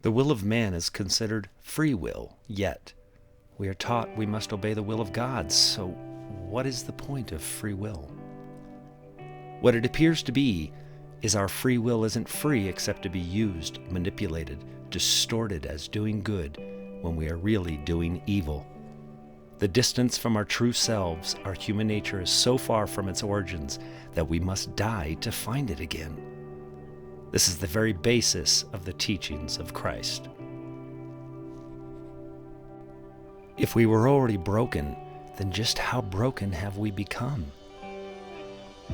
The will of man is considered free will, yet we are taught we must obey the will of God. So what is the point of free will? What it appears to be is our free will isn't free except to be used, manipulated, distorted as doing good when we are really doing evil. The distance from our true selves, our human nature, is so far from its origins that we must die to find it again. This is the very basis of the teachings of Christ. If we were already broken, then just how broken have we become?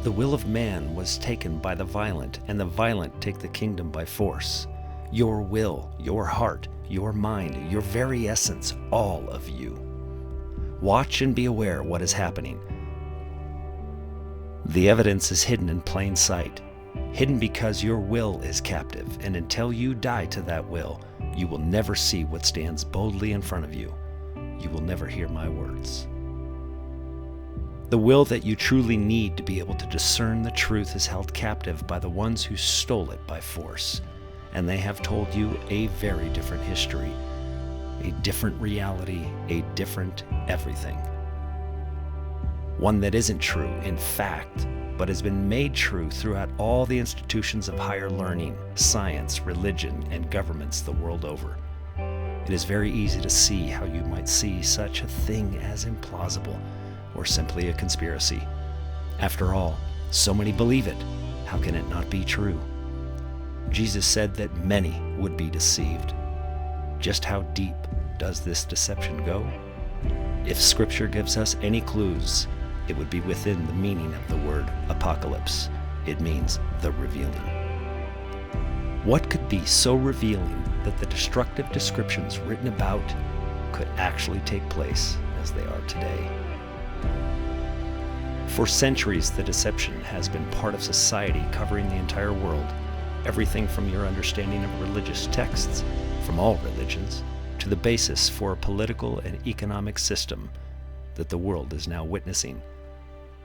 The will of man was taken by the violent, and the violent take the kingdom by force. Your will, your heart, your mind, your very essence, all of you. Watch and be aware what is happening. The evidence is hidden in plain sight, hidden because your will is captive, and until you die to that will, you will never see what stands boldly in front of you. You will never hear my words. The will that you truly need to be able to discern the truth is held captive by the ones who stole it by force, and they have told you a very different history, a different reality, a different everything. One that isn't true in fact, but has been made true throughout all the institutions of higher learning, science, religion, and governments the world over. It is very easy to see how you might see such a thing as implausible, or simply a conspiracy. After all, so many believe it. How can it not be true? Jesus said that many would be deceived. Just how deep does this deception go? If Scripture gives us any clues, it would be within the meaning of the word apocalypse. It means the revealing. What could be so revealing that the destructive descriptions written about could actually take place as they are today? For centuries, the deception has been part of society covering the entire world. Everything from your understanding of religious texts, from all religions, to the basis for a political and economic system that the world is now witnessing,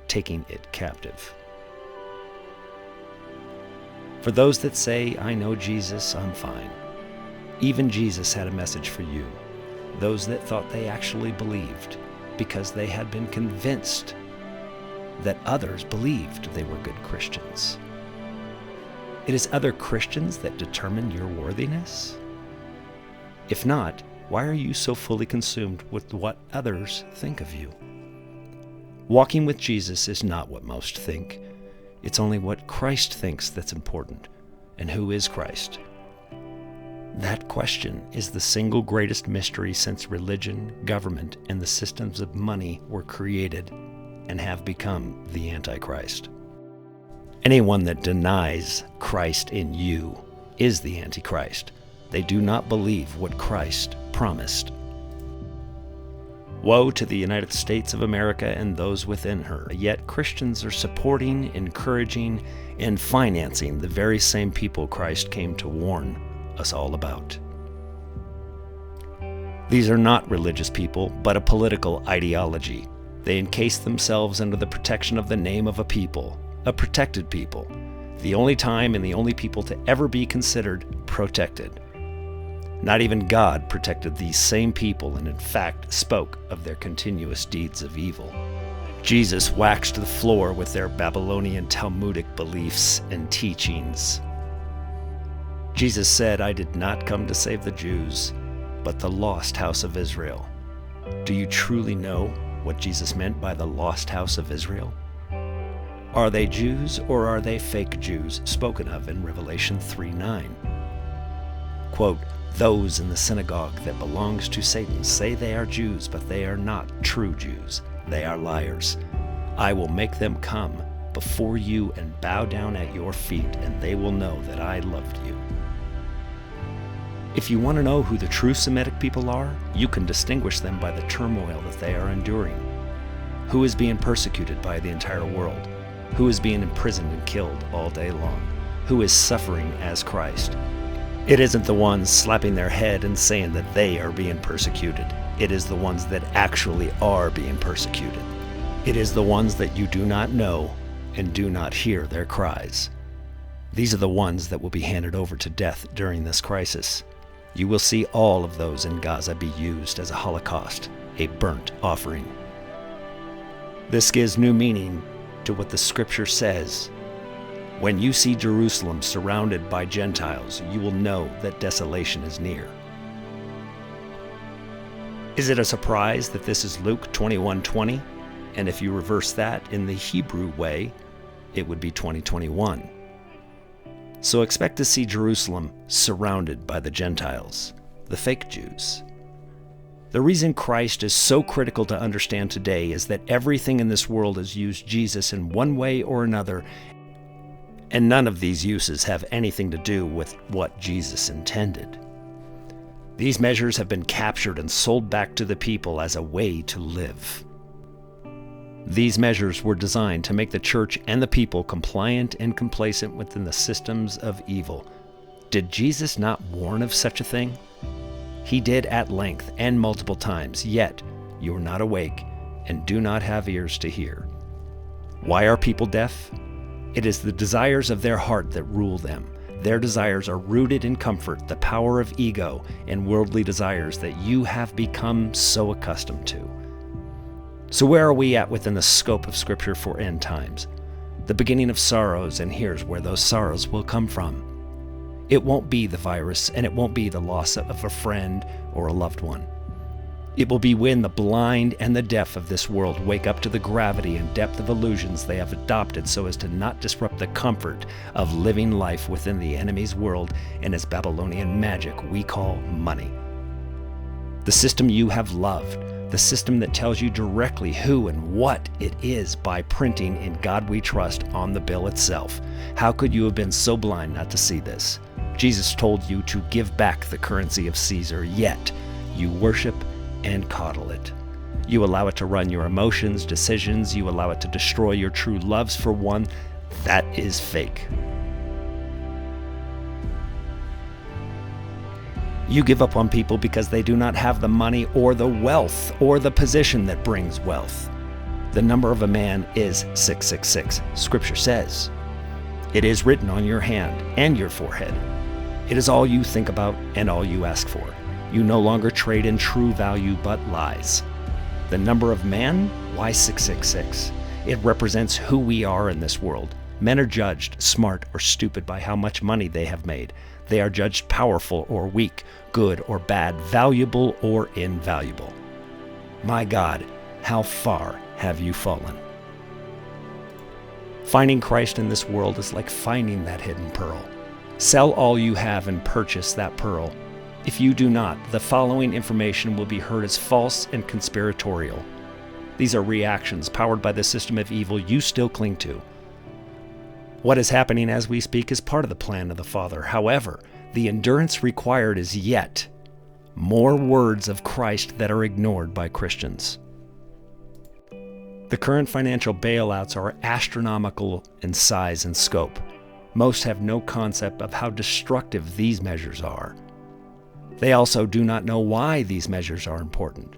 taking it captive. For those that say, I know Jesus, I'm fine. Even Jesus had a message for you. Those that thought they actually believed because they had been convinced that others believed they were good Christians. It is other Christians that determine your worthiness? If not, why are you so fully consumed with what others think of you? Walking with Jesus is not what most think. It's only what Christ thinks that's important. And who is Christ? That question is the single greatest mystery since religion, government, and the systems of money were created and have become the Antichrist. Anyone that denies Christ in you is the Antichrist. They do not believe what Christ promised. Woe to the United States of America and those within her. Yet Christians are supporting, encouraging, and financing the very same people Christ came to warn us all about. These are not religious people, but a political ideology. They encase themselves under the protection of the name of a people, a protected people, the only time and the only people to ever be considered protected. Not even God protected these same people and in fact spoke of their continuous deeds of evil. Jesus waxed the floor with their Babylonian Talmudic beliefs and teachings. Jesus said, I did not come to save the Jews, but the lost house of Israel. Do you truly know what Jesus meant by the lost house of Israel? Are they Jews or are they fake Jews spoken of in Revelation 3:9? Quote, those in the synagogue that belongs to Satan say they are Jews, but they are not true Jews. They are liars. I will make them come before you and bow down at your feet, and they will know that I loved you. If you want to know who the true Semitic people are, you can distinguish them by the turmoil that they are enduring. Who is being persecuted by the entire world? Who is being imprisoned and killed all day long? Who is suffering as Christ? It isn't the ones slapping their head and saying that they are being persecuted. It is the ones that actually are being persecuted. It is the ones that you do not know and do not hear their cries. These are the ones that will be handed over to death during this crisis. You will see all of those in Gaza be used as a holocaust, a burnt offering. This gives new meaning to what the scripture says. When you see Jerusalem surrounded by Gentiles, you will know that desolation is near. Is it a surprise that this is Luke 21:20? And if you reverse that in the Hebrew way, it would be 20:21. So expect to see Jerusalem surrounded by the Gentiles, the fake Jews. The reason Christ is so critical to understand today is that everything in this world has used Jesus in one way or another, and none of these uses have anything to do with what Jesus intended. These measures have been captured and sold back to the people as a way to live. These measures were designed to make the church and the people compliant and complacent within the systems of evil. Did Jesus not warn of such a thing? He did at length and multiple times, yet you are not awake and do not have ears to hear. Why are people deaf? It is the desires of their heart that rule them. Their desires are rooted in comfort, the power of ego, and worldly desires that you have become so accustomed to. So where are we at within the scope of Scripture for end times? The beginning of sorrows, and here's where those sorrows will come from. It won't be the virus, and it won't be the loss of a friend or a loved one. It will be when the blind and the deaf of this world wake up to the gravity and depth of illusions they have adopted so as to not disrupt the comfort of living life within the enemy's world and his Babylonian magic we call money. The system you have loved, the system that tells you directly who and what it is by printing "In God We Trust" on the bill itself. How could you have been so blind not to see this? Jesus told you to give back the currency of Caesar, yet you worship and coddle it. You allow it to run your emotions, decisions, you allow it to destroy your true loves for one. That is fake. You give up on people because they do not have the money or the wealth or the position that brings wealth. The number of a man is 666. Scripture says, it is written on your hand and your forehead. It is all you think about and all you ask for. You no longer trade in true value but lies. The number of man, why 666? It represents who we are in this world. Men are judged smart or stupid by how much money they have made. They are judged powerful or weak, good or bad, valuable or invaluable. My God, how far have you fallen? Finding Christ in this world is like finding that hidden pearl. Sell all you have and purchase that pearl. If you do not, the following information will be heard as false and conspiratorial. These are reactions powered by the system of evil you still cling to. What is happening as we speak is part of the plan of the Father. However, the endurance required is yet more words of Christ that are ignored by Christians. The current financial bailouts are astronomical in size and scope. Most have no concept of how destructive these measures are. They also do not know why these measures are important.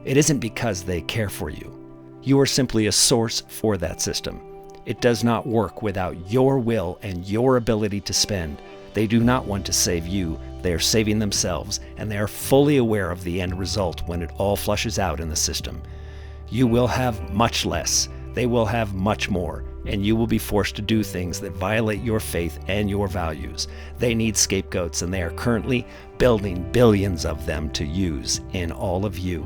It isn't because they care for you. You are simply a source for that system. It does not work without your will and your ability to spend. They do not want to save you. They are saving themselves, and they are fully aware of the end result when it all flushes out in the system. You will have much less. They will have much more, and you will be forced to do things that violate your faith and your values. They need scapegoats, and they are currently building billions of them to use in all of you.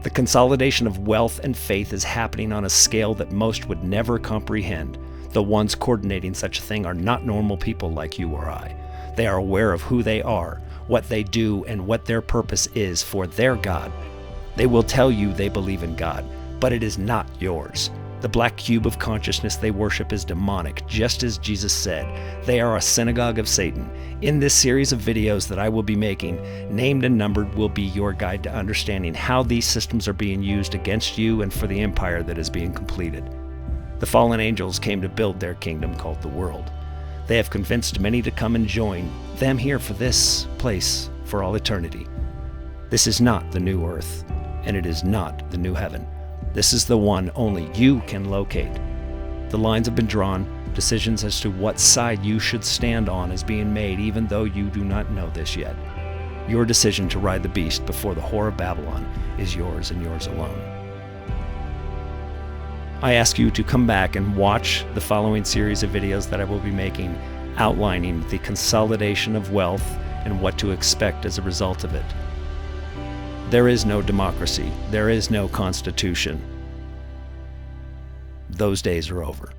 The consolidation of wealth and faith is happening on a scale that most would never comprehend. The ones coordinating such a thing are not normal people like you or I. They are aware of who they are, what they do, and what their purpose is for their God. They will tell you they believe in God, but it is not yours. The black cube of consciousness they worship is demonic, just as Jesus said. They are a synagogue of Satan. In this series of videos that I will be making, Named and Numbered will be your guide to understanding how these systems are being used against you and for the empire that is being completed. The fallen angels came to build their kingdom called the world. They have convinced many to come and join them here for this place for all eternity. This is not the new earth, and it is not the new heaven. This is the one only you can locate. The lines have been drawn, Decisions as to what side you should stand on is being made, even though you do not know this yet. Your decision to ride the beast before the whore of Babylon is yours and yours alone. I ask you to come back and watch the following series of videos that I will be making, outlining the consolidation of wealth and what to expect as a result of it. There is no democracy. There is no constitution. Those days are over.